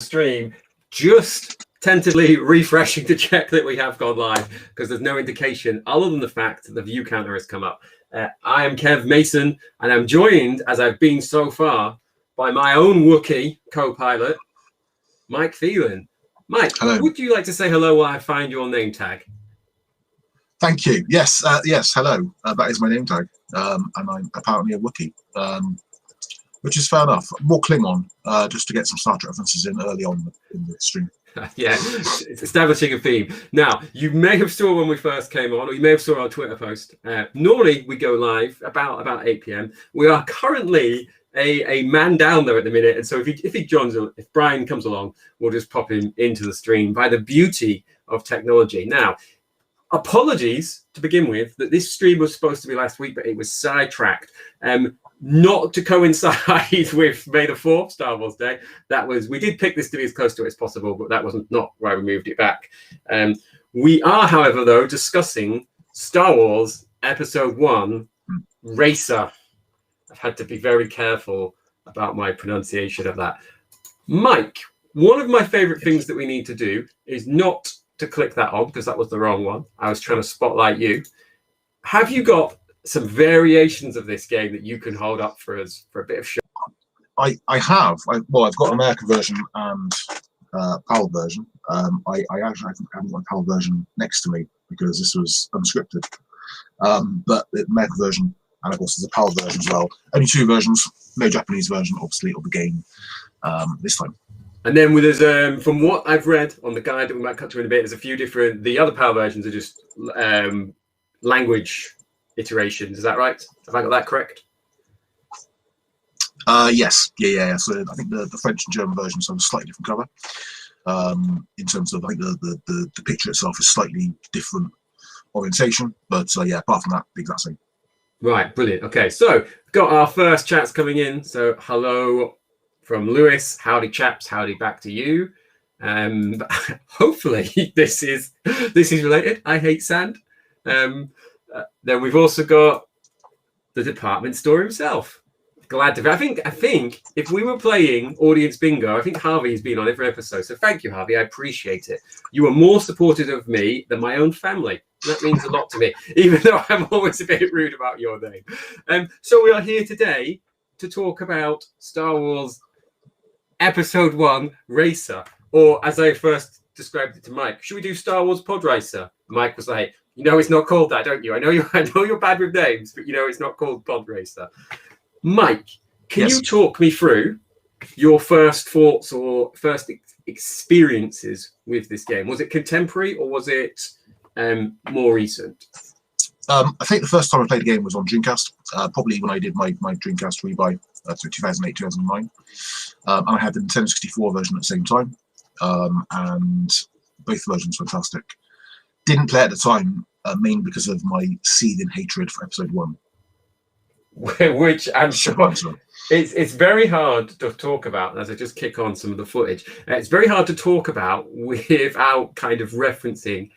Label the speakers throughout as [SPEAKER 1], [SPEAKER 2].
[SPEAKER 1] stream, just tentatively refreshing to check that we have gone live because there's no indication other than the fact that the view counter has come up. I am Kev Mason, and I'm joined, as I've been so far, by my own Wookiee co-pilot, Mike Phelan. Mike,
[SPEAKER 2] hello.
[SPEAKER 1] Would you like to say hello while I find your name tag?
[SPEAKER 2] Thank you. Yes, yes, hello. That is my name tag, and I'm apparently a Wookiee, which is fair enough. More Klingon, just to get some Star Trek references in early on in the stream.
[SPEAKER 1] Yeah, it's establishing a theme. Now, you may have saw when we first came on, or you may have saw our Twitter post. Normally, we go live about 8 p.m. We are currently a man down there at the minute, and so if Brian comes along, we'll just pop him into the stream by the beauty of technology. Now, apologies to begin with that this stream was supposed to be last week, but it was sidetracked. Not to coincide with May the 4th, Star Wars Day. We did pick this to be as close to it as possible, but that wasn't not why we moved it back. We are, however, though, discussing Star Wars Episode 1, Racer. I've had to be very careful about my pronunciation of that. Mike, one of my favorite things that we need to do is not to click that on, because that was the wrong one. I was trying to spotlight you. Have you got some variations of this game that you can hold up for us for a bit of show?
[SPEAKER 2] I have. I've got an American version and PAL version. I actually haven't got a PAL version next to me because this was unscripted. But the American version, and of course there's a PAL version as well. Only two versions, no Japanese version, obviously, of the game this time.
[SPEAKER 1] And then there's, from what I've read on the guide that we might cut to in a bit, there's a few different, the other PAL versions are just language iterations. Is that right? Have I got that correct?
[SPEAKER 2] Yes. Yeah. So I think the French and German versions have a slightly different cover. In terms of, I think the picture itself is slightly different orientation, but yeah, apart from that, the exact same.
[SPEAKER 1] Right, brilliant. Okay, so we've got our first chats coming in. So hello from Lewis. Howdy, chaps. Howdy back to you. Hopefully this is related. I hate sand. Then we've also got the department store himself. Glad to be. I think if we were playing audience bingo, I think Harvey's been on every episode. So thank you, Harvey. I appreciate it. You are more supportive of me than my own family. That means a lot to me, even though I'm always a bit rude about your name. So we are here today to talk about Star Wars Episode 1 Racer, or as I first described it to Mike, should we do Star Wars Pod Racer? Mike was like, you know it's not called that, don't you? I know you're bad with names, but you know it's not called Pod Racer. Mike, can you talk me through your first thoughts or first experiences with this game? Was it contemporary or was it more recent?
[SPEAKER 2] I think the first time I played the game was on Dreamcast, probably when I did my Dreamcast rebuy, so 2008, 2009. And I had the Nintendo 64 version at the same time, and both versions fantastic. Didn't play at the time, mainly because of my seething hatred for Episode 1.
[SPEAKER 1] Which I'm sure it's very hard to talk about, as I just kick on some of the footage. It's very hard to talk about without kind of referencing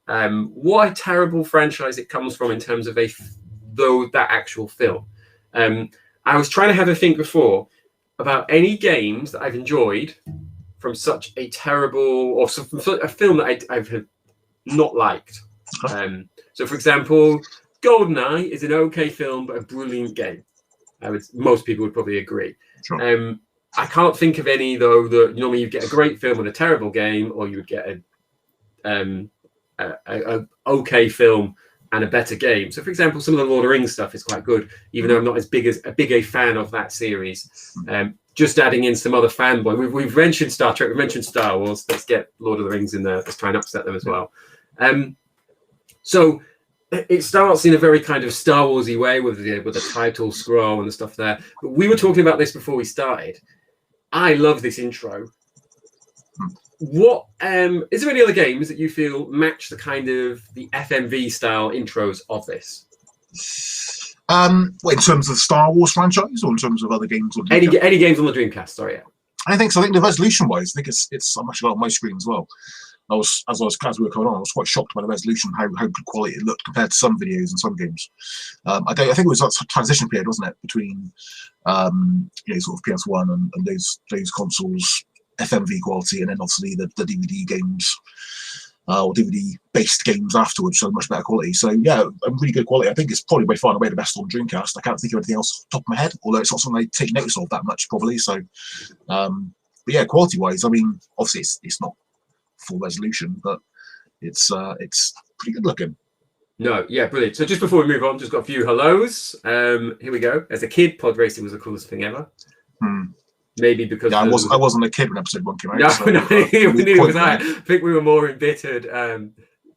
[SPEAKER 1] what a terrible franchise it comes from in terms of that actual film. I was trying to have a think before about any games that I've enjoyed from such a terrible, or from a film that I've not liked. So, for example, GoldenEye is an okay film, but a brilliant game. Most people would probably agree.
[SPEAKER 2] Sure.
[SPEAKER 1] I can't think of any, though, that normally you get a great film and a terrible game, or you would get a okay film and a better game. So, for example, some of the Lord of the Rings stuff is quite good, even though I'm not as big a fan of that series. Just adding in some other fanboy. We've mentioned Star Trek, we've mentioned Star Wars. Let's get Lord of the Rings in there. Let's try and upset them as well. So it starts in a very kind of Star Warsy way with the title scroll and the stuff there. But we were talking about this before we started. I love this intro. What is there any other games that you feel match the kind of the FMV style intros of this?
[SPEAKER 2] In terms of the Star Wars franchise, or in terms of other games?
[SPEAKER 1] Any games on the Dreamcast? Sorry, yeah.
[SPEAKER 2] I think so. I think the resolution-wise, I think it's. I'm actually got on my screen as well. As we were coming on, I was quite shocked by the resolution, how good quality it looked compared to some videos and some games. I think it was that transition period, wasn't it, between sort of PS1 and those consoles. FMV quality, and then obviously the DVD games or DVD-based games afterwards, so much better quality. So yeah, a really good quality. I think it's probably by far and away the best on Dreamcast. I can't think of anything else off the top of my head, although it's not something I take notice of that much probably. So, but yeah, quality-wise, I mean, obviously it's not full resolution, but it's pretty good looking.
[SPEAKER 1] No, yeah, brilliant. So just before we move on, just got a few hellos. Here we go. As a kid, pod racing was the coolest thing ever. Maybe because
[SPEAKER 2] I wasn't a kid when episode 1 came out.
[SPEAKER 1] No,
[SPEAKER 2] so,
[SPEAKER 1] neither was I. I think we were more embittered. I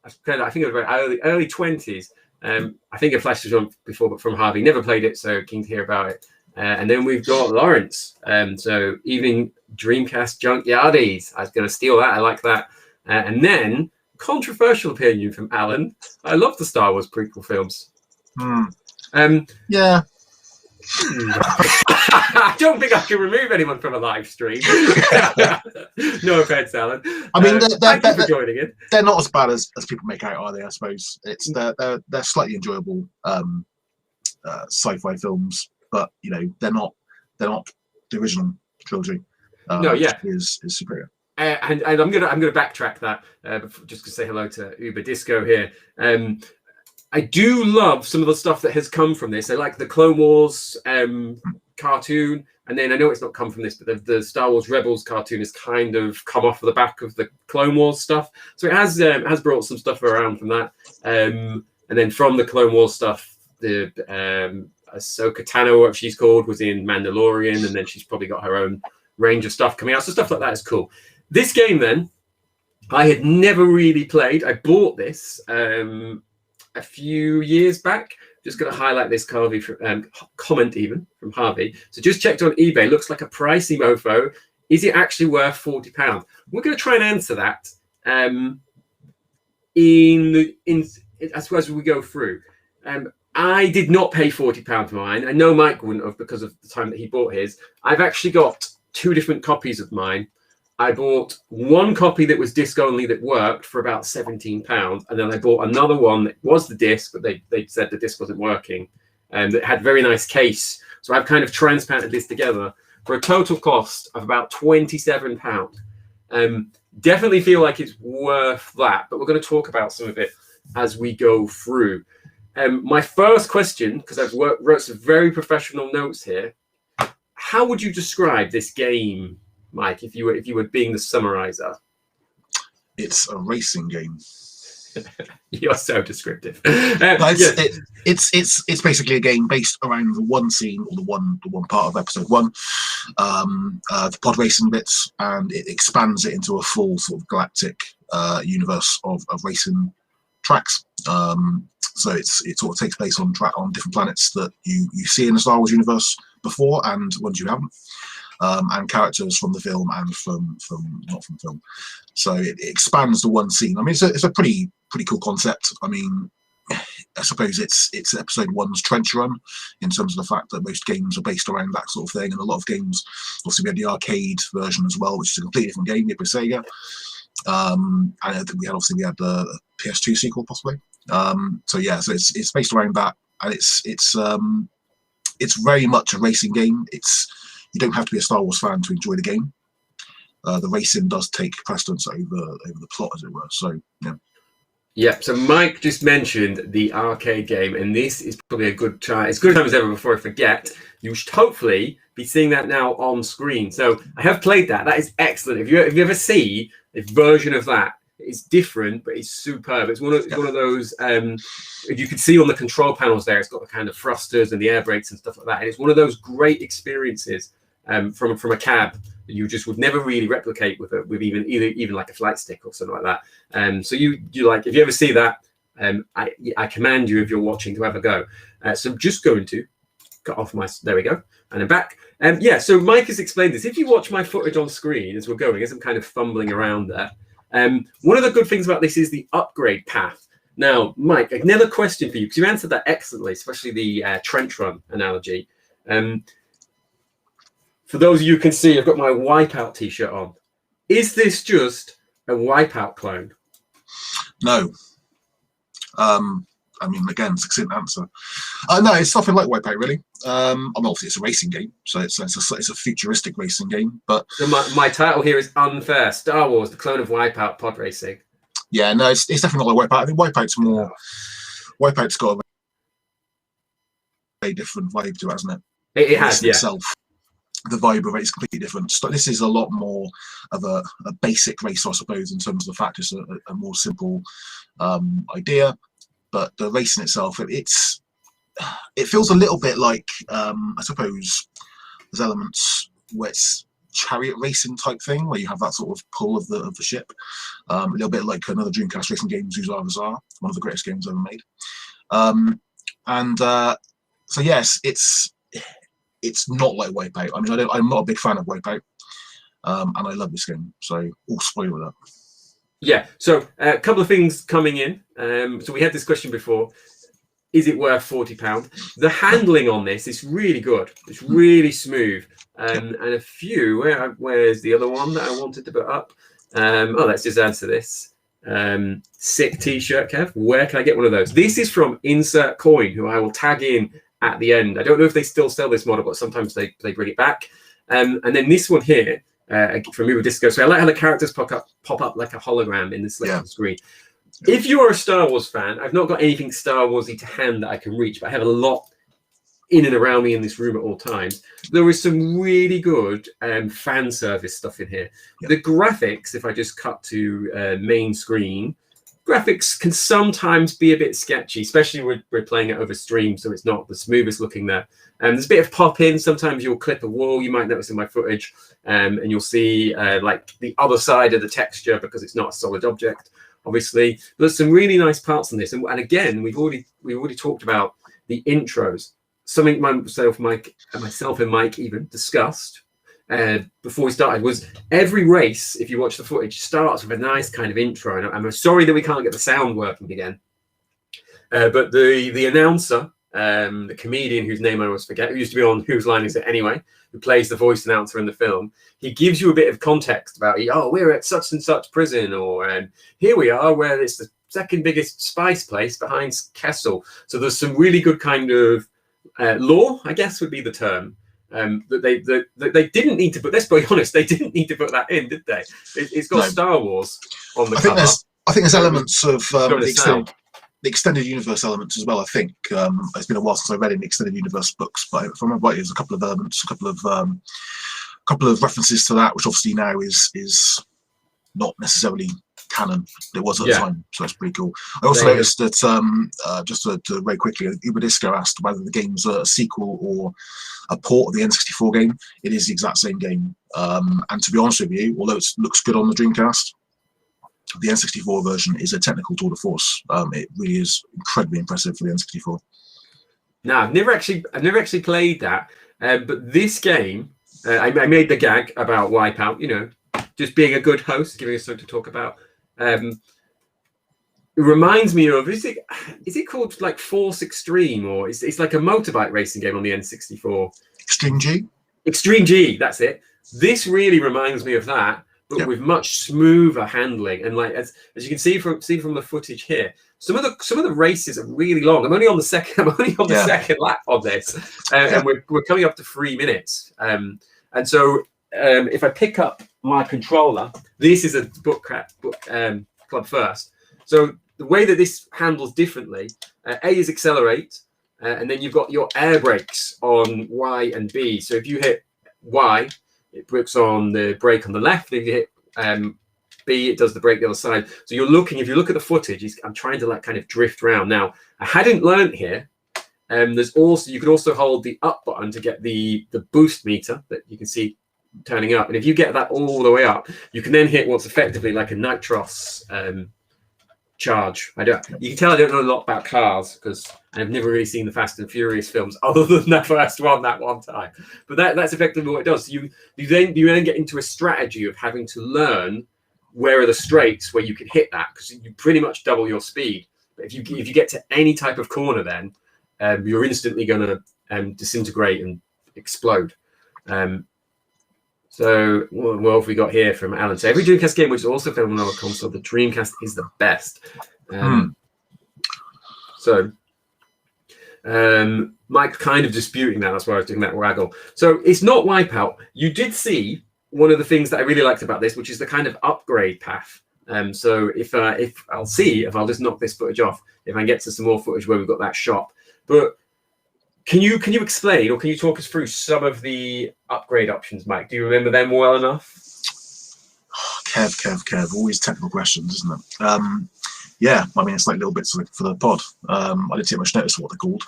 [SPEAKER 1] think it was very early 20s. I think it flashed on before, but from Harvey. Never played it, so keen to hear about it. And then we've got Lawrence. So evening Dreamcast Junkyardies. I was going to steal that. I like that. And then controversial opinion from Alan. I love the Star Wars prequel films.
[SPEAKER 2] Yeah.
[SPEAKER 1] I don't think I can remove anyone from a live stream. No offense, Alan.
[SPEAKER 2] I mean,
[SPEAKER 1] thank you for joining in.
[SPEAKER 2] They're not as bad as people make out, are they? I suppose they're slightly enjoyable sci-fi films, but you know they're not the original trilogy.
[SPEAKER 1] No, yeah,
[SPEAKER 2] is superior.
[SPEAKER 1] And I'm gonna backtrack that just to say hello to Uber Disco here. I do love some of the stuff that has come from this. I like the Clone Wars cartoon, and then I know it's not come from this, but the Star Wars Rebels cartoon has kind of come off of the back of the Clone Wars stuff. So it has brought some stuff around from that. And then from the Clone Wars stuff, the Ahsoka Tano, what she's called, was in Mandalorian, and then she's probably got her own range of stuff coming out. So stuff like that is cool. This game, then, I had never really played. I bought this a few years back. Just going to highlight this Harvey comment even from Harvey. So just checked on eBay. Looks like a pricey mofo. Is it actually worth £40? We're going to try and answer that as we go through. I did not pay £40 for mine. I know Mike wouldn't have because of the time that he bought his. I've actually got 2 different copies of mine. I bought one copy that was disc only that worked for about £17, and then I bought another one that was the disc, but they said the disc wasn't working, and it had a very nice case. So I've kind of transplanted this together for a total cost of about £27. Definitely feel like it's worth that, but we're going to talk about some of it as we go through. My first question, because I've wrote some very professional notes here, how would you describe this game, Mike, if you were being the summarizer?
[SPEAKER 2] It's a racing game.
[SPEAKER 1] You're so descriptive.
[SPEAKER 2] It's basically a game based around the one scene, or the one part of episode 1, the pod racing bits, and it expands it into a full sort of galactic universe of racing tracks. So it sort of takes place on different planets that you see in the Star Wars universe before, and ones you haven't. And characters from the film and from not from film. So it expands the one scene. I mean, it's a pretty cool concept. I mean, I suppose it's episode 1's trench run in terms of the fact that most games are based around that sort of thing, and a lot of games. Obviously, we had the arcade version as well, which is a completely different game, per Sega. And I think we had the PS2 sequel possibly. So it's based around that, and it's very much a racing game. You don't have to be a Star Wars fan to enjoy the game. The racing does take precedence over the plot, as it were. So, yeah.
[SPEAKER 1] Yeah, so Mike just mentioned the arcade game, and this is probably a good time. It's good time as ever before I forget. You should hopefully be seeing that now on screen. So I have played that. That is excellent. If you ever see a version of that, it's different, but it's superb. It's one of those. You can see on the control panels there, it's got the kind of thrusters and the air brakes and stuff like that. And it's one of those great experiences from a cab that you just would never really replicate with even like a flight stick or something like that. So you like, if you ever see that, I command you, if you're watching, to have a go. So I'm just going to cut off there we go, and I'm back. So Mike has explained this. If you watch my footage on screen as we're going, as I'm kind of fumbling around there, one of the good things about this is the upgrade path. Now, Mike, another question for you, because you answered that excellently, especially the trench run analogy. For those of you who can see, I've got my Wipeout t-shirt on. Is this just a Wipeout clone?
[SPEAKER 2] No. I mean, again, succinct answer. No, it's nothing like Wipeout, really. I mean, obviously it's a racing game, so it's a futuristic racing game. But
[SPEAKER 1] So my title here is Unfair: Star Wars: The Clone of Wipeout Pod Racing.
[SPEAKER 2] yeah, no, it's definitely not like Wipeout. I think Wipeout's got a very different vibe to it, hasn't it?
[SPEAKER 1] It has,
[SPEAKER 2] Racing itself. The vibe of it is completely different. So this is a lot more of a basic race, I suppose, in terms of the fact it's a more simple idea. But the racing itself, it feels a little bit like, I suppose, there's elements where it's chariot racing type thing, where you have that sort of pull of the ship. A little bit like another Dreamcast racing game, Zuzar Vazar, one of the greatest games ever made. So yes, it's not like Wipeout. I mean, I'm not a big fan of Wipeout, and I love this game. So, all spoiler alert.
[SPEAKER 1] Yeah. So a couple of things coming in. So we had this question before. Is it worth £40? The handling on this is really good. It's really smooth. And a few. Where's the other one that I wanted to put up? Let's just answer this. Sick T-shirt, Kev. Where can I get one of those? This is from Insert Coin, who I will tag in at the end. I don't know if they still sell this model, but sometimes they bring it back. And then this one here from Uber Disco. So I like how the characters pop up like a hologram in the selection screen. If you are a Star Wars fan, I've not got anything Star Warsy to hand that I can reach, but I have a lot in and around me in this room at all times. There is some really good fan service stuff in here. Yep. The graphics, if I just cut to main screen, graphics can sometimes be a bit sketchy, especially when we're playing it over stream, so it's not the smoothest looking there. There's a bit of pop in. Sometimes you'll clip a wall, you might notice in my footage, and you'll see like the other side of the texture because it's not a solid object, obviously. There's some really nice parts in this, and again, we've already talked about the intros. Something myself and Mike even discussed before we started was every race, if you watch the footage, starts with a nice kind of intro. And I'm sorry that we can't get the sound working again. But the announcer, the comedian whose name I always forget, who used to be on Whose Line Is It Anyway, who plays the voice announcer in the film, he gives you a bit of context about, we're at such and such prison, or here we are where it's the second biggest spice place behind Kessel. So there's some really good kind of lore, I guess would be the term. That they didn't need to put. Let's be honest, they didn't need to put that in, did they? It's got Star Wars on the cover.
[SPEAKER 2] I think there's elements of the extended universe elements as well. I think it's been a while since I read any extended universe books, but if I remember right, there's a couple of elements, a couple of references to that, which obviously now is not necessarily canon. It was at the time, so that's pretty cool. I also noticed that just to very quickly, Uber Disco asked whether the game's a sequel or a port of the N64 game. It is the exact same game, and to be honest with you, although it looks good on the Dreamcast, the N64 version is a technical tour de force. It really is incredibly impressive for the N64.
[SPEAKER 1] No, I've never actually played that, but this game, I made the gag about Wipeout, just being a good host, giving us something to talk about. It reminds me of, is it called like Force Extreme, or it's like a motorbike racing game on the N64? Extreme G, that's it. This really reminds me of that, but with much smoother handling. And like as you can see from the footage here, some of the races are really long. I'm only on the second lap of this, and we're coming up to 3 minutes. And so if I pick up my controller, this is a book club first. So the way that this handles differently, A is accelerate, and then you've got your air brakes on Y and B. So if you hit Y, it bricks on the brake on the left. If you hit B, it does the brake the other side. So if you look at the footage, I'm trying to like kind of drift around. Now, I hadn't learned here. You can also hold the up button to get the boost meter that you can see turning up. And if you get that all the way up, you can then hit what's effectively like a nitros charge. You can tell I don't know a lot about cars because I've never really seen the Fast and Furious films other than the first one that one time. But that's effectively what it does. You then get into a strategy of having to learn where are the straights where you can hit that, because you pretty much double your speed. But if you get to any type of corner, then you're instantly going to disintegrate and explode. So what have we got here from Alan? So every Dreamcast game which is also found on our console, the Dreamcast is the best. So Mike kind of disputing that. That's why I was doing that waggle. So it's not Wipeout. You did see one of the things that I really liked about this, which is the kind of upgrade path. So if I'll just knock this footage off, if I get to some more footage where we've got that shop. But can you explain, or can you talk us through some of the upgrade options, Mike? Do you remember them well enough?
[SPEAKER 2] Kev. Always technical questions, isn't it? Yeah, I mean, it's like little bits for the pod. I didn't take much notice of what they're called,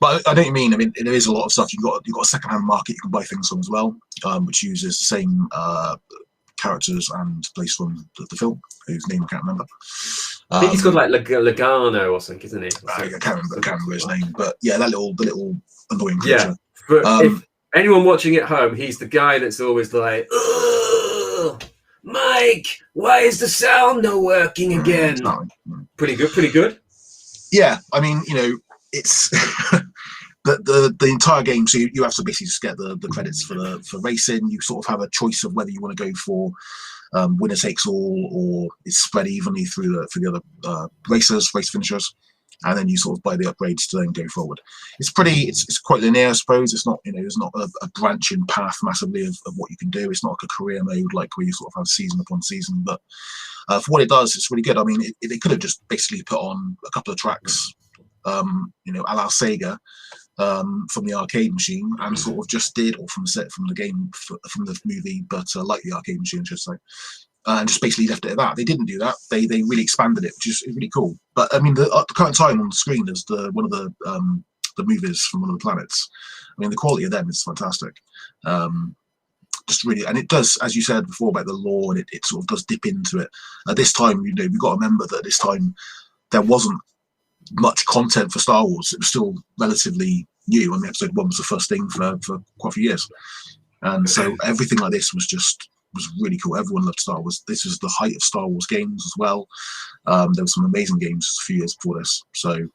[SPEAKER 2] but I know what you mean. I mean, there is a lot of stuff. You've got a second-hand market you can buy things from as well, which uses the same characters and place from the film, whose name I can't remember.
[SPEAKER 1] I think he's called like Lagano or something, isn't he?
[SPEAKER 2] I can't remember his name, but yeah, the little annoying creature.
[SPEAKER 1] Yeah, but if anyone watching at home, he's the guy that's always like, ugh, Mike, why is the sound not working again? Pretty good.
[SPEAKER 2] Yeah, I mean, it's the entire game. So you have to basically just get the credits for racing. You sort of have a choice of whether you want to go for winner takes all, or it's spread evenly through the other race finishers, and then you sort of buy the upgrades to then go forward. It's quite linear, I suppose. It's not there's not a branching path massively of what you can do. It's not like a career mode like where you sort of have season upon season, but for what it does, it's really good. I mean, they could have just basically put on a couple of tracks, a la Sega, from the arcade machine, and sort of just did, or from the game, from the movie, but like the arcade machine, I should say, and just basically left it at that. They didn't do that. They really expanded it, which is really cool. But I mean, at the current time on the screen is one of the movies from one of the planets. I mean, the quality of them is fantastic. Just really, and it does, as you said before about the lore, and it sort of does dip into it. At this time, we've got to remember that at this time there wasn't much content for Star Wars. It was still relatively new. I mean, episode 1 was the first thing for quite a few years, and so everything like this was really cool. Everyone loved Star Wars. This was the height of Star Wars games as well. There were some amazing games a few years before this, so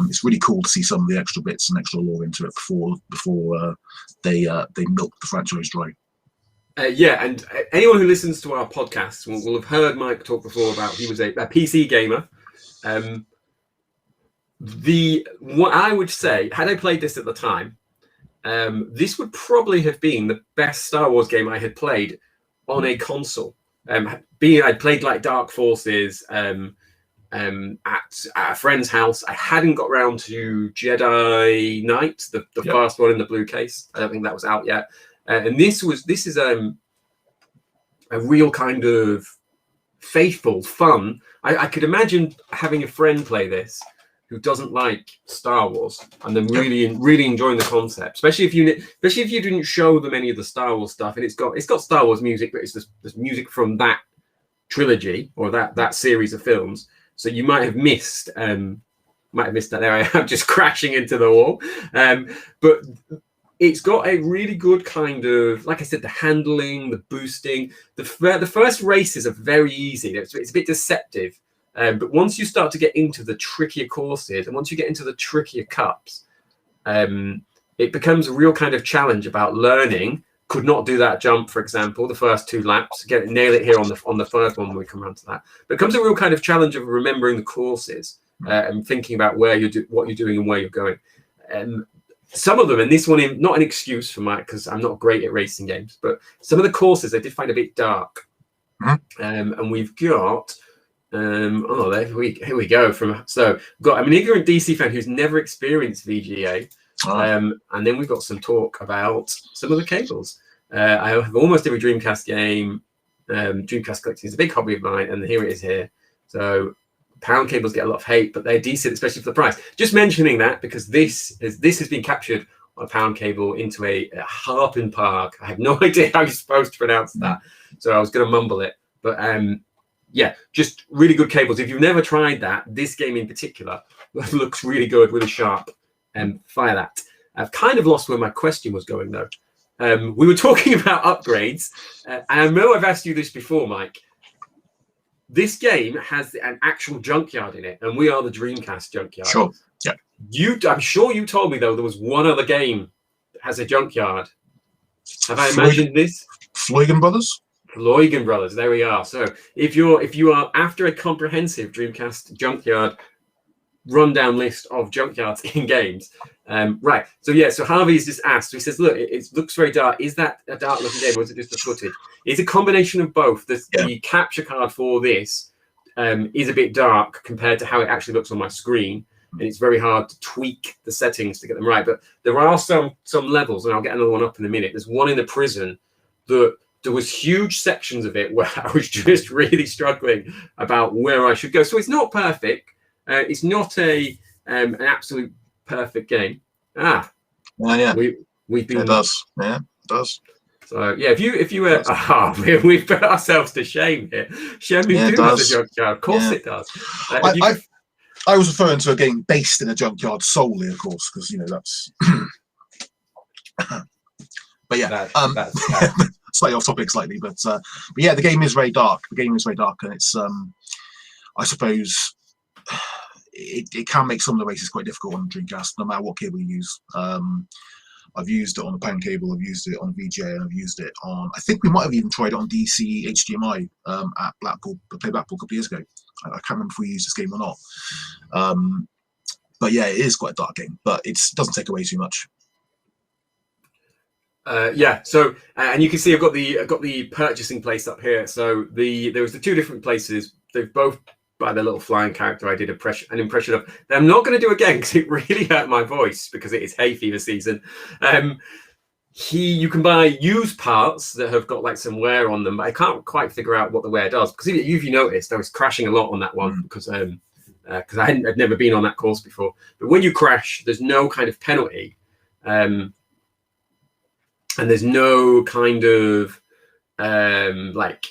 [SPEAKER 2] it's really cool to see some of the extra bits and extra lore into it before they milk the franchise dry.
[SPEAKER 1] Yeah, and anyone who listens to our podcast will have heard Mike talk before about he was a PC gamer. What I would say, had I played this at the time, this would probably have been the best Star Wars game I had played on a console. I'd played like Dark Forces at a friend's house. I hadn't got around to Jedi Knight, the first one in the blue case. I don't think that was out yet. And this is a real kind of faithful fun. I could imagine having a friend play this who doesn't like Star Wars and then really enjoying the concept, especially if you didn't show them any of the Star Wars stuff, and it's got Star Wars music, but it's this music from that trilogy or that series of films. So you might have missed that area. I'm just crashing into the wall, but it's got a really good kind of, like I said, the handling, the boosting. The first races are very easy. It's a bit deceptive. But once you start to get into the trickier courses, and once you get into the trickier cups, it becomes a real kind of challenge about learning. Could not do that jump, for example, the first 2 laps. Nail it here on the first one when we come around to that. But it becomes a real kind of challenge of remembering the courses and thinking about what you're doing and where you're going. Some of them, and this one, not an excuse for Mike, because I'm not great at racing games, but some of the courses I did find a bit dark. And we've got... here we go. We've got an ignorant DC fan who's never experienced VGA, and then we've got some talk about some of the cables. I have almost every Dreamcast game. Dreamcast collecting is a big hobby of mine, and here it is here. So pound cables get a lot of hate, but they're decent, especially for the price. Just mentioning that because this has been captured on a pound cable into a Harpin Park. I have no idea how you're supposed to pronounce that, so I was going to mumble it, but yeah, just really good cables. If you've never tried that, this game in particular looks really good, really sharp. Fire that. I've kind of lost where my question was going, though. We were talking about upgrades, and I know I've asked you this before, Mike. This game has an actual junkyard in it, and we are the Dreamcast Junkyard.
[SPEAKER 2] Sure, yeah.
[SPEAKER 1] I'm sure you told me, though, there was one other game that has a junkyard. Have I imagined this?
[SPEAKER 2] Floygan Brothers?
[SPEAKER 1] Loigan Brothers, there we are. So if you are after a comprehensive Dreamcast Junkyard rundown list of junkyards in games. Right. So yeah. So Harvey's just asked. He says, "Look, it looks very dark. Is that a dark looking game, or is it just the footage?" It's a combination of both. The capture card for this is a bit dark compared to how it actually looks on my screen, and it's very hard to tweak the settings to get them right. But there are some levels, and I'll get another one up in a minute. There's one in the prison that there was huge sections of it where I was just really struggling about where I should go. So it's not perfect. It's not an absolute perfect game. We've been.
[SPEAKER 2] It does. Yeah, it does.
[SPEAKER 1] So yeah, if you were, we've put ourselves to shame here. Shenmue 2 has a junkyard. Of course it does.
[SPEAKER 2] I was referring to a game based in a junkyard solely, of course, because that's. But yeah, slightly off topic, but yeah, the game is very dark. The game is very dark, and it's I suppose it can make some of the races quite difficult on the Dreamcast, no matter what cable you use. I've used it on a PAN cable, I've used it on VGA, and I've used it on. I think we might have even tried it on DC HDMI at Blackpool. I played Blackpool a couple of years ago. I can't remember if we used this game or not. But yeah, it is quite a dark game, but it doesn't take away too much.
[SPEAKER 1] Yeah. So and you can see I've got the purchasing place up here. So there was the two different places. They've both by the little flying character I did an impression of. That I'm not going to do again because it really hurt my voice because it is hay fever season. You can buy used parts that have got like some wear on them, but I can't quite figure out what the wear does because if you noticed, I was crashing a lot on that one because I'd never been on that course before. But when you crash, there's no kind of penalty, and there's no kind of like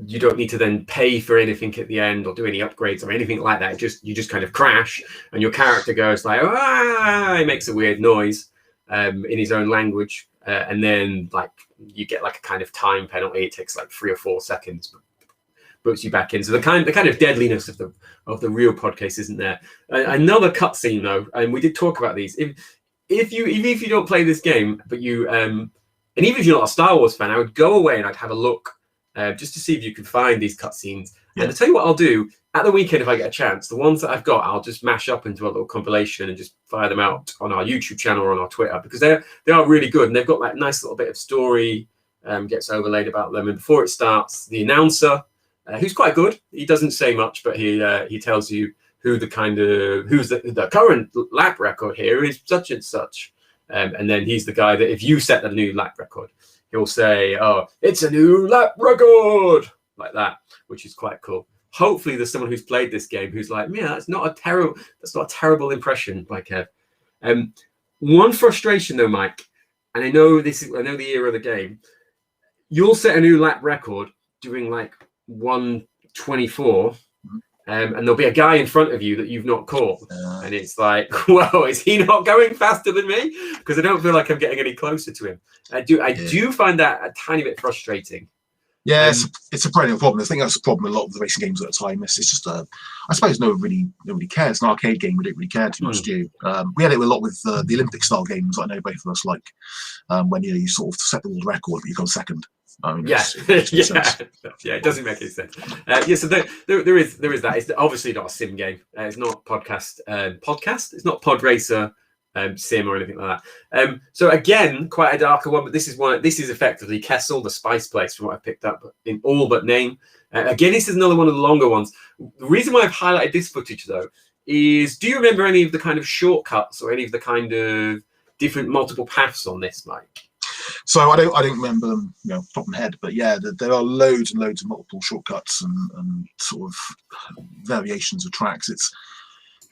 [SPEAKER 1] you don't need to then pay for anything at the end or do any upgrades or anything like that. You just kind of crash, and your character goes like, he makes a weird noise in his own language. And then like you get like a kind of time penalty. It takes like 3 or 4 seconds, puts you back in. So the kind of deadliness of the real podcast isn't there. Another cutscene though, and we did talk about these. Even if you don't play this game, but you and even if you're not a Star Wars fan, I would go away and I'd have a look just to see if you can find these cutscenes. Yeah. And to tell you what I'll do at the weekend if I get a chance, the ones that I've got, I'll just mash up into a little compilation and just fire them out on our YouTube channel or on our Twitter because they are really good and they've got that nice little bit of story gets overlaid about them. And before it starts, the announcer, who's quite good, he doesn't say much, but he tells you who's the current lap record here is such and such. And then he's the guy that if you set a new lap record, he'll say, "Oh, it's a new lap record," like that, which is quite cool. Hopefully, there's someone who's played this game who's like, "Yeah, that's not a terrible impression by Kev." One frustration though, Mike, and I know the era of the game. You'll set a new lap record doing like 1:24. And there'll be a guy in front of you that you've not caught. And it's like, whoa, is he not going faster than me? Because I don't feel like I'm getting any closer to him. I do find that a tiny bit frustrating.
[SPEAKER 2] Yeah, it's a perennial problem. I think that's a problem with a lot of the racing games at the time. It's just, I suppose nobody cares. It's an arcade game. We don't really care too much, do you? We had it a lot with the Olympic-style games. I know both of us like when you sort of set the world record, but you go second. It doesn't make any sense. So there is that. It's obviously not a sim game. It's not podcast. It's not Pod Racer sim or anything like that. So again, quite a darker one. But this is effectively Kessel, the spice place, from what I picked up in all but name. Again, this is another one of the longer ones. The reason why I've highlighted this footage though is, do you remember any of the kind of shortcuts or any of the kind of different multiple paths on this, Mike? So I don't remember them, top of my head, but yeah, there are loads and loads of multiple shortcuts and sort of variations of tracks. It's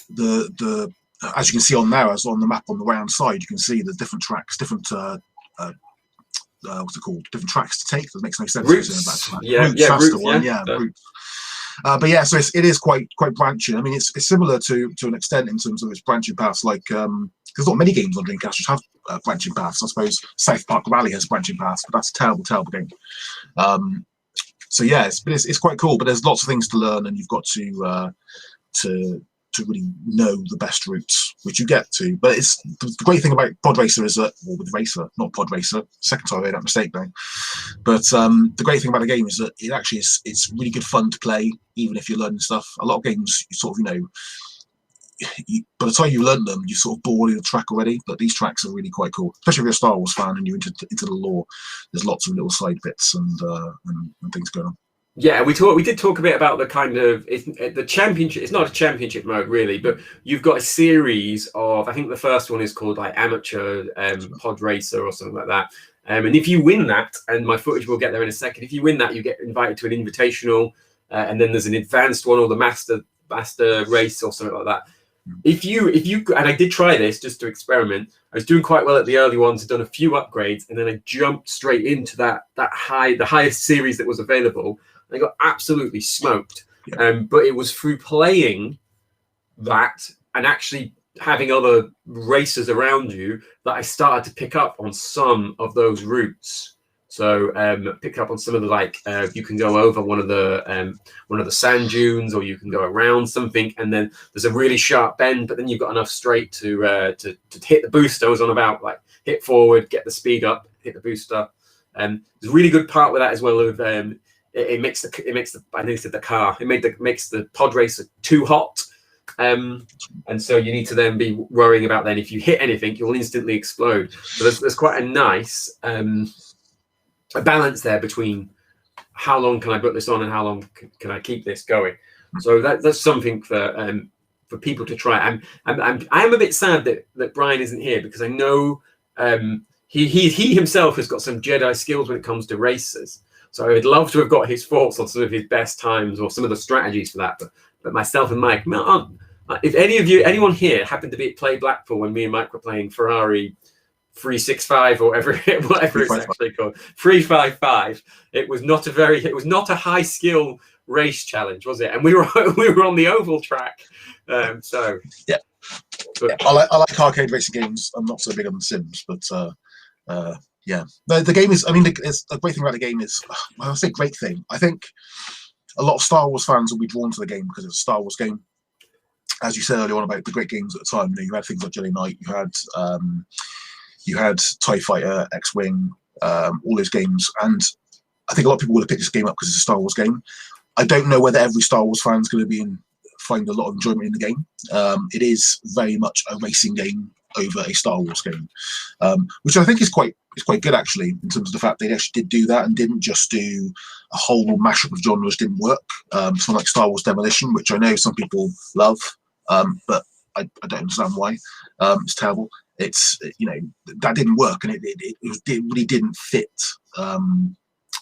[SPEAKER 2] the as you can see on there, as on the map on the round side, you can see the different tracks, different what's it called? Different tracks to take. That makes no sense.
[SPEAKER 1] Routes.
[SPEAKER 2] Routes. But yeah, so it is quite branching. I mean, it's similar to an extent in terms of its branching paths. Like there's not many games on Dreamcast which have branching paths. I suppose South Park Rally has branching paths, but that's a terrible game. So yeah, it's quite cool. But there's lots of things to learn, and you've got to really know the best routes, which you get to. But it's the great thing about Pod Racer is that, or with Racer, not Pod Racer, second time I made that mistake now. But the great thing about the game is that it actually it's really good fun to play, even if you're learning stuff. A lot of games, you sort of, by the time you learn them, you sort of bored of the track already. But these tracks are really quite cool, especially if you're a Star Wars fan and you're into the lore. There's lots of little side bits and things going on.
[SPEAKER 1] Yeah, we did talk a bit about the kind of the championship. It's not a championship mode really, but you've got a series of. I think the first one is called like Amateur Pod Racer or something like that. And if you win that, and my footage will get there in a second. If you win that, you get invited to an invitational, and then there's an advanced one or the master race or something like that. If you and I did try this just to experiment. I was doing quite well at the early ones. I'd done a few upgrades, and then I jumped straight into the highest series that was available. I got absolutely smoked, but it was through playing that and actually having other racers around you that I started to pick up on some of those routes. So pick up on some of the you can go over one of the sand dunes, or you can go around something, and then there's a really sharp bend, but then you've got enough straight to hit the booster. I was on about like hit forward, get the speed up, hit the booster. There's a really good part with that as well of it makes the I think it's the car. It makes the pod racer too hot. And so you need to then be worrying about then if you hit anything, you'll instantly explode. So there's quite a nice a balance there between how long can I put this on and how long can I keep this going. So that's something for people to try. I'm a bit sad that Brian isn't here, because I know he himself has got some Jedi skills when it comes to races. So I'd love to have got his thoughts on some of his best times or some of the strategies for that. But myself and Mike, if anyone here happened to play Blackpool when me and Mike were playing Ferrari 365 or whatever it's actually called, 355, it was not a high skill race challenge, was it? And we were on the oval track. So
[SPEAKER 2] yeah. But, I like arcade racing games. I'm not so big on The Sims, but yeah, the game is. I mean, the great thing about the game is, when I say great thing, I think a lot of Star Wars fans will be drawn to the game because it's a Star Wars game. As you said earlier on about the great games at the time, you had things like Jedi Knight, you had TIE Fighter, X-Wing, all those games, and I think a lot of people will have picked this game up because it's a Star Wars game. I don't know whether every Star Wars fan is going to find a lot of enjoyment in the game. It is very much a racing game over a Star Wars game, which I think is quite good actually, in terms of the fact they actually did do that and didn't just do a whole mashup of genres. Didn't work. Something like Star Wars Demolition, which I know some people love, but I don't understand why. It's terrible. It's that didn't work, and it really didn't fit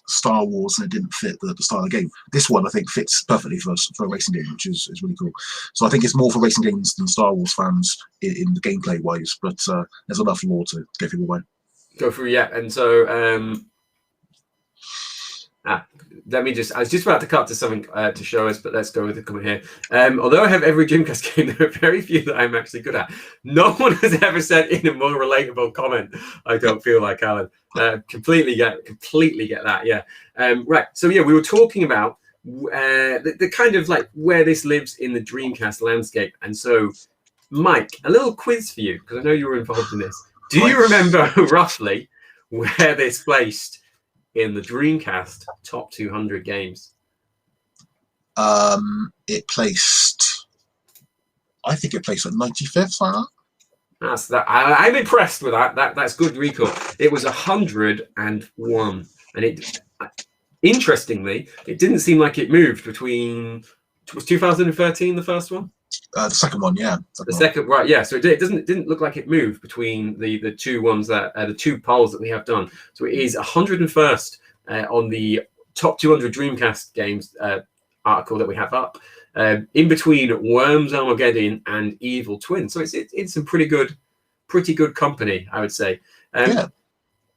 [SPEAKER 2] Star Wars, and it didn't fit the style of the game. This one I think fits perfectly for a racing game, which is really cool. So I think it's more for racing games than Star Wars fans in the gameplay wise, but there's enough lore to get people away.
[SPEAKER 1] Go through, yeah. And so I was just about to cut to something to show us, but let's go with the comment here. Although I have every Dreamcast game, there are very few that I'm actually good at. No one has ever sent in a more relatable comment. I don't feel like, Alan. Completely get that. Yeah. Right. So yeah, we were talking about the kind of like where this lives in the Dreamcast landscape. And so, Mike, a little quiz for you, because I know you were involved in this. Do you remember roughly where this placed in the Dreamcast top 200 games?
[SPEAKER 2] It placed, I think it placed at 95th, like that.
[SPEAKER 1] That's that. I'm impressed with that. That's good recall. It was 101, and it interestingly, it didn't seem like it moved between. Was 2013 the first one?
[SPEAKER 2] The second one, yeah.
[SPEAKER 1] Second, right? Yeah. So it didn't look like it moved between the two ones that the two polls that we have done. So it is 101st on the top 200 Dreamcast games article that we have up, in between Worms Armageddon and Evil Twin. So it's some pretty good company, I would say.
[SPEAKER 2] Yeah.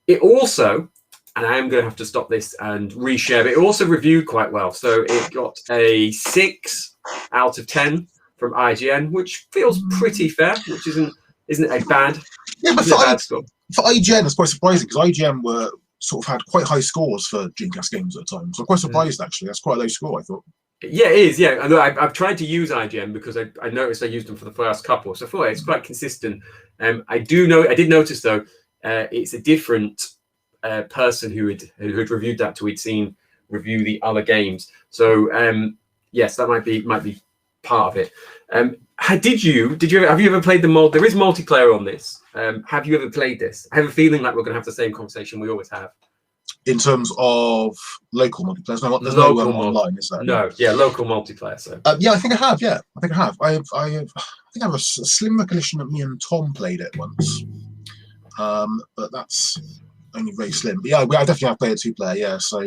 [SPEAKER 1] It also, and I am going to have to stop this and reshare, but it also reviewed quite well. So it got a 6 out of 10 from IGN, which feels pretty fair, which isn't a bad, score.
[SPEAKER 2] For IGN, it's quite surprising because IGN were sort of had quite high scores for Dreamcast games at the time. So I'm quite surprised actually. That's quite a low score, I thought.
[SPEAKER 1] Yeah, it is. Yeah, I've tried to use IGN because I noticed I used them for the first couple, so I thought it's quite consistent. I did notice though, it's a different person who had reviewed that to we'd seen review the other games. So yes, that might be part of it. Have you ever played the mod? There is multiplayer on this. Have you ever played this? I have a feeling like we're going to have the same conversation we always have.
[SPEAKER 2] In terms of local multiplayer, there's no online, is there?
[SPEAKER 1] No, yeah, local multiplayer. So
[SPEAKER 2] yeah, I think I have. Yeah, I think I have. I think I have a slim recollection that me and Tom played it once, but that's only very slim. But yeah, I definitely have played a 2-player. Yeah, so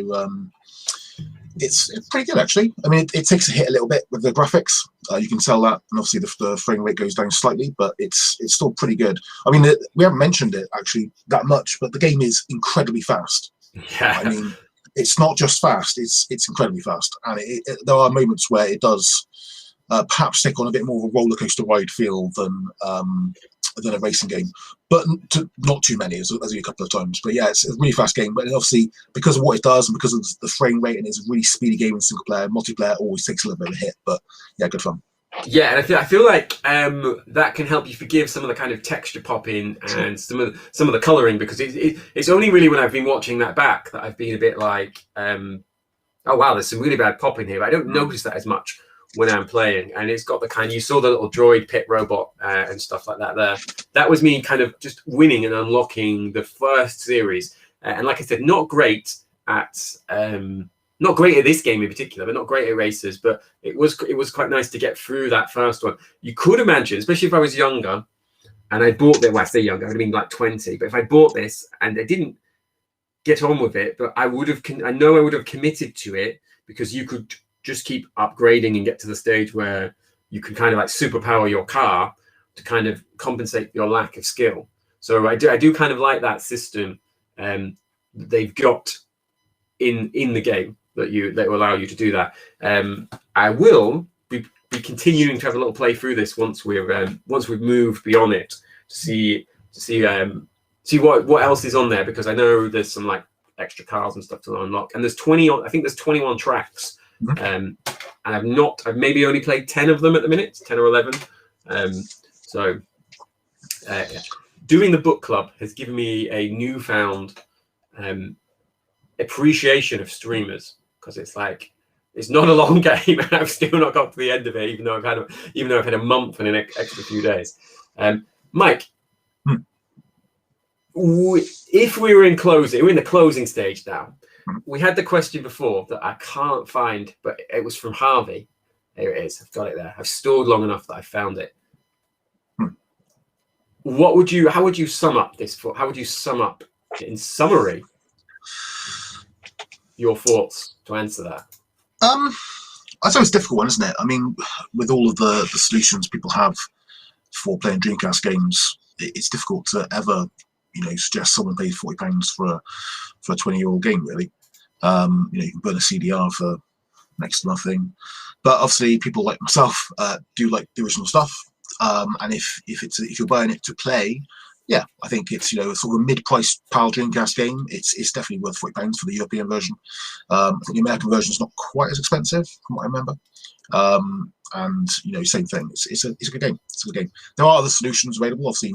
[SPEAKER 2] it's pretty good actually. I mean, it takes a hit a little bit with the graphics. You can tell that, and obviously the frame rate goes down slightly, but it's still pretty good. I mean, we haven't mentioned it actually that much, but the game is incredibly fast.
[SPEAKER 1] Yeah,
[SPEAKER 2] I mean, it's not just fast; it's incredibly fast, and there are moments where it does perhaps take on a bit more of a roller coaster ride feel than a racing game, but not too many, as a couple of times. But yeah, it's a really fast game. But obviously, because of what it does and because of the frame rate, and it's a really speedy game in single player, multiplayer always takes a little bit of a hit. But yeah, good fun.
[SPEAKER 1] Yeah, and I feel like that can help you forgive some of the kind of texture popping and some of the coloring, because it's only really when I've been watching that back that I've been a bit like, oh wow, there's some really bad popping here. But I don't notice that as much when I'm playing. And it's got the kind, you saw the little droid pit robot and stuff like that there. That was me kind of just winning and unlocking the first series. And like I said, not great at this game in particular, but not great at races. But it was quite nice to get through that first one. You could imagine, especially if I was younger, and I bought it. Well, I say younger, I would have been like 20. But if I bought this and I didn't get on with it, but I would have committed to it, because you could just keep upgrading and get to the stage where you can kind of like superpower your car to kind of compensate your lack of skill. So I do kind of like that system they've got in the game that will allow you to do that. I will be continuing to have a little play through this once we've moved beyond it to see what else is on there, because I know there's some like extra cars and stuff to unlock, and there's 21 tracks. And I've maybe only played 10 of them at the minute, 10 or 11. Doing the book club has given me a newfound appreciation of streamers, because it's like, it's not a long game and I've still not got to the end of it, even though I've had a month and an extra few days. Mike, if we're in the closing stage now. We had the question before that I can't find, but it was from Harvey. Here it is. I've got it there. I've stored long enough that I found it. How would you sum up this? How would you sum up, in summary, your thoughts to answer that?
[SPEAKER 2] I suppose it's a difficult one, isn't it? I mean, with all of the solutions people have for playing Dreamcast games, it's difficult to ever, suggest someone pays £40 for a 20-year-old game, really. You can burn a CDR for next to nothing, but obviously people like myself do like the original stuff. And if you're buying it to play, yeah, I think it's sort of a mid-priced PAL Dreamcast game. It's definitely worth £40 for the European version. I think the American version is not quite as expensive, from what I remember. And same thing. It's a good game. It's a good game. There are other solutions available. Obviously,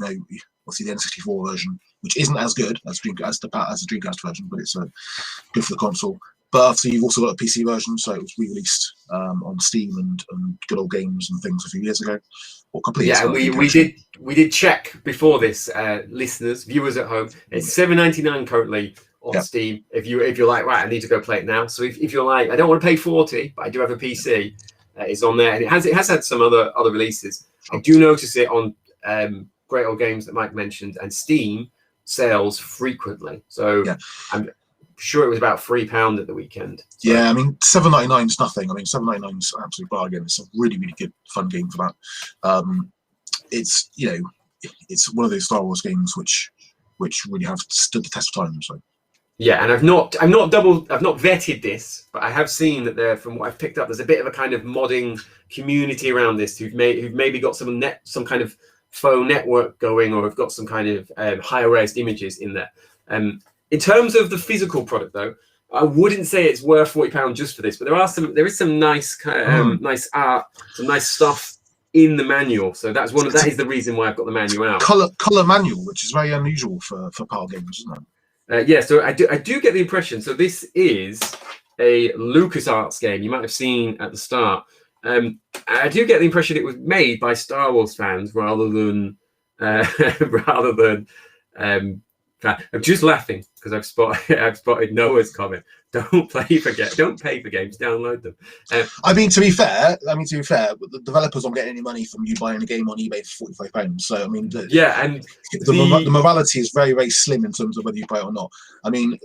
[SPEAKER 2] the N64 version, which isn't as good as the Dreamcast version, but it's good for the console. But obviously, you've also got a PC version, so it was re-released on Steam and Good Old Games and things a few years ago, or a couple of years ago.
[SPEAKER 1] Yeah, we did check before this, listeners, viewers at home. It's $7.99 currently on Steam. If you're like, right, I need to go play it now. So if you're like, I don't want to pay $40, but I do have a PC, it's on there, and it has had some other releases. I do notice it on Great Old Games that Mike mentioned, and Steam sales frequently. So I'm sure it was about £3 at the weekend. So.
[SPEAKER 2] Yeah, I mean, $7.99 is nothing. I mean, $7.99 is an absolute bargain. It's a really, really good, fun game for that. It's it's one of those Star Wars games which really have stood the test of time. So.
[SPEAKER 1] Yeah, and I've not vetted this, but I have seen that from what I've picked up, there's a bit of a kind of modding community around this who've maybe got some kind of faux network going, or have got some kind of higher res images in there. In terms of the physical product, though, I wouldn't say it's worth £40 just for this, but there is some nice nice art, some nice stuff in the manual. So that is the reason why I've got the manual out.
[SPEAKER 2] Color manual, which is very unusual for PAL games, isn't it?
[SPEAKER 1] Yeah, so I do get the impression. So this is a LucasArts game. You might have seen at the start. I do get the impression it was made by Star Wars fans rather than I'm just laughing because I've spotted Noah's comment. Don't pay for games, download them.
[SPEAKER 2] I mean, to be fair, the developers aren't getting any money from you buying a game on eBay for £45. So I mean, the morality is very, very slim in terms of whether you buy it or not. I mean,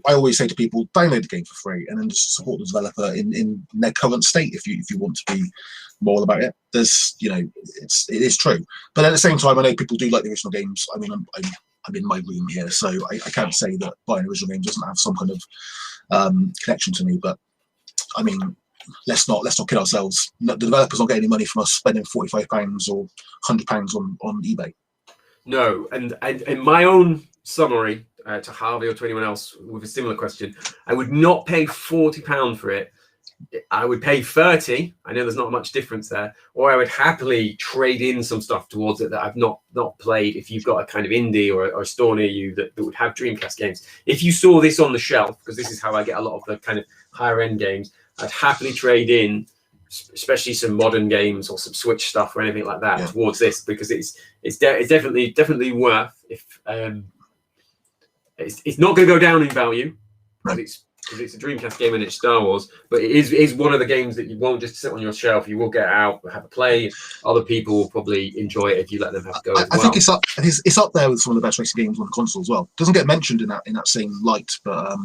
[SPEAKER 2] I always say to people, download the game for free and then just support the developer in their current state if you want to be more about it. There's, it is true, but at the same time, I know people do like the original games. I mean, I'm in my room here, so I can't say that buying an original game doesn't have some kind of connection to me. But I mean, let's not kid ourselves. The developers aren't getting any money from us spending £45 or £100 on eBay.
[SPEAKER 1] No, and in my own summary to Harvey or to anyone else with a similar question, I would not pay £40 for it. I would pay 30. I know there's not much difference there, or I would happily trade in some stuff towards it that I've not played. If you've got a kind of indie or a store near you that would have Dreamcast games, if you saw this on the shelf, because this is how I get a lot of the kind of higher end games, I'd happily trade in, especially some modern games or some Switch stuff or anything like that towards this, because it's definitely worth. If it's not going to go down in value, because it's a Dreamcast game and it's Star Wars, but it is one of the games that you won't just sit on your shelf. You will get out, have a play. Other people will probably enjoy it if you let them have a go. I
[SPEAKER 2] think it's up there with some of the best racing games on the console as well. Doesn't get mentioned in that same light, but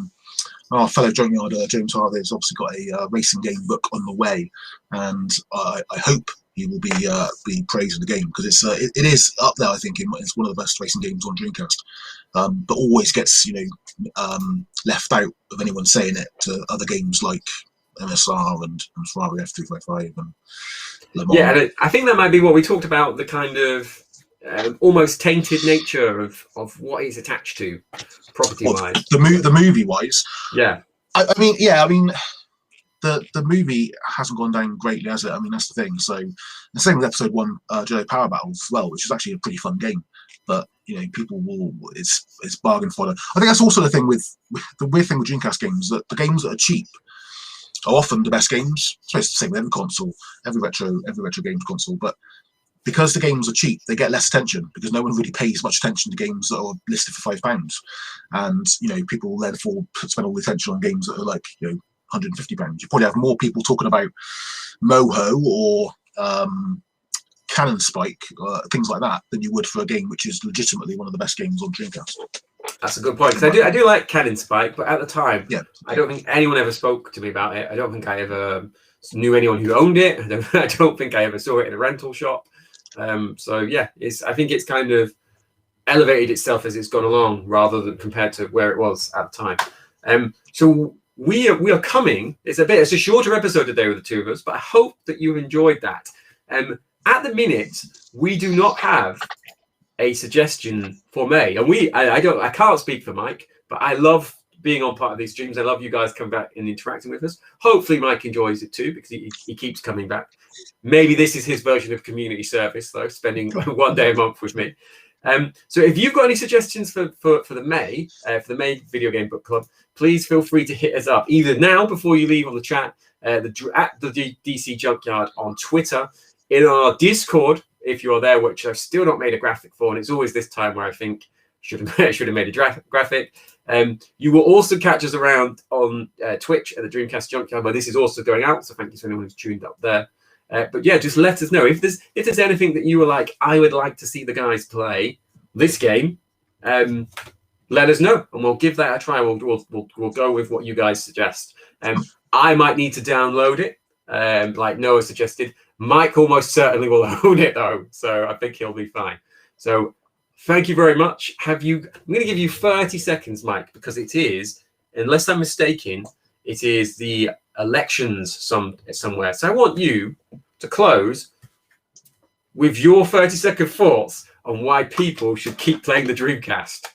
[SPEAKER 2] our fellow Junkyard James Harvey has obviously got a racing game book on the way, and I hope he will be praised in the game, because it is up there. I think it's one of the best racing games on Dreamcast, but always gets left out of anyone saying it to other games like MSR and Ferrari F355 and Le Mans.
[SPEAKER 1] Yeah, and I think that might be what we talked about, the kind of almost tainted nature of what he's attached to property-wise.
[SPEAKER 2] The movie-wise.
[SPEAKER 1] Yeah.
[SPEAKER 2] I mean, the movie hasn't gone down greatly, has it? I mean, that's the thing. So the same with episode 1, Jedi Power Battles as well, which is actually a pretty fun game. But people will it's bargain fodder. I think that's also the thing with the weird thing with Dreamcast games, that the games that are cheap are often the best games. So it's the same with every console, every retro games console. But because the games are cheap, they get less attention, because no one really pays much attention to games that are listed for £5. And people will therefore spend all the attention on games that are like £150. You probably have more people talking about Moho or Cannon Spike, things like that, than you would for a game which is legitimately one of the best games on Dreamcast.
[SPEAKER 1] That's a good point, because I do like Cannon Spike, but at the time, I don't think anyone ever spoke to me about it. I don't think I ever knew anyone who owned it. I don't think I ever saw it in a rental shop. So yeah, I think it's kind of elevated itself as it's gone along, rather than compared to where it was at the time. So we are coming. It's a shorter episode today with the two of us, but I hope that you enjoyed that. At the minute, we do not have a suggestion for May, and I can't speak for Mike, but I love being on part of these streams. I love you guys coming back and interacting with us. Hopefully Mike enjoys it too, because he keeps coming back. Maybe this is his version of community service, though, spending one day a month with me. So if you've got any suggestions for the May Video Game Book Club, please feel free to hit us up either now before you leave on the chat, at the DC Junkyard on Twitter, in our Discord if you're there, which I've still not made a graphic for, and it's always this time where I think should have made a graphic. You will also catch us around on Twitch at the Dreamcast Junkyard, where this is also going out. So thank you to anyone who's tuned up there. But yeah, just let us know if there's anything that you were like, I would like to see the guys play this game. Let us know, and we'll give that a try. We'll go with what you guys suggest. I might need to download it, like Noah suggested. Mike almost certainly will own it though, so I think he'll be fine. So thank you very much. I'm going to give you 30 seconds, Mike, because it is, unless I'm mistaken, it is the elections somewhere. So I want you to close with your 30-second thoughts on why people should keep playing the Dreamcast.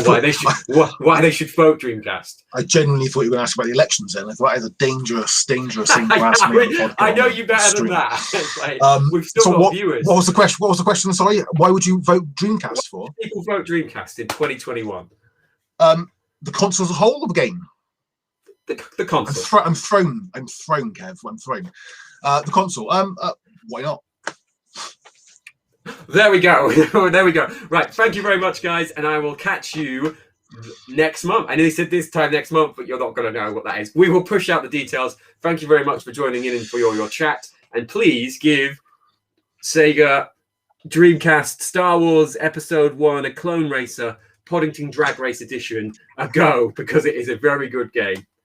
[SPEAKER 1] Why they should vote Dreamcast.
[SPEAKER 2] I genuinely thought you were going to ask about the elections then. I thought that is a dangerous thing to ask me.
[SPEAKER 1] I know you better than that. We've still got viewers.
[SPEAKER 2] What was the question? Sorry, why would you vote Dreamcast for?
[SPEAKER 1] People vote Dreamcast in 2021.
[SPEAKER 2] The console as a whole of the game.
[SPEAKER 1] The console.
[SPEAKER 2] I'm thrown, Kev. I'm thrown. The console. Why not?
[SPEAKER 1] There we go. There we go. Right. Thank you very much, guys, and I will catch you next month. I nearly said this time next month, but you're not going to know what that is. We will push out the details. Thank you very much for joining in and for your chat. And please give Sega Dreamcast Star Wars Episode 1, A Clone Racer, Poddington Drag Race Edition a go, because it is a very good game.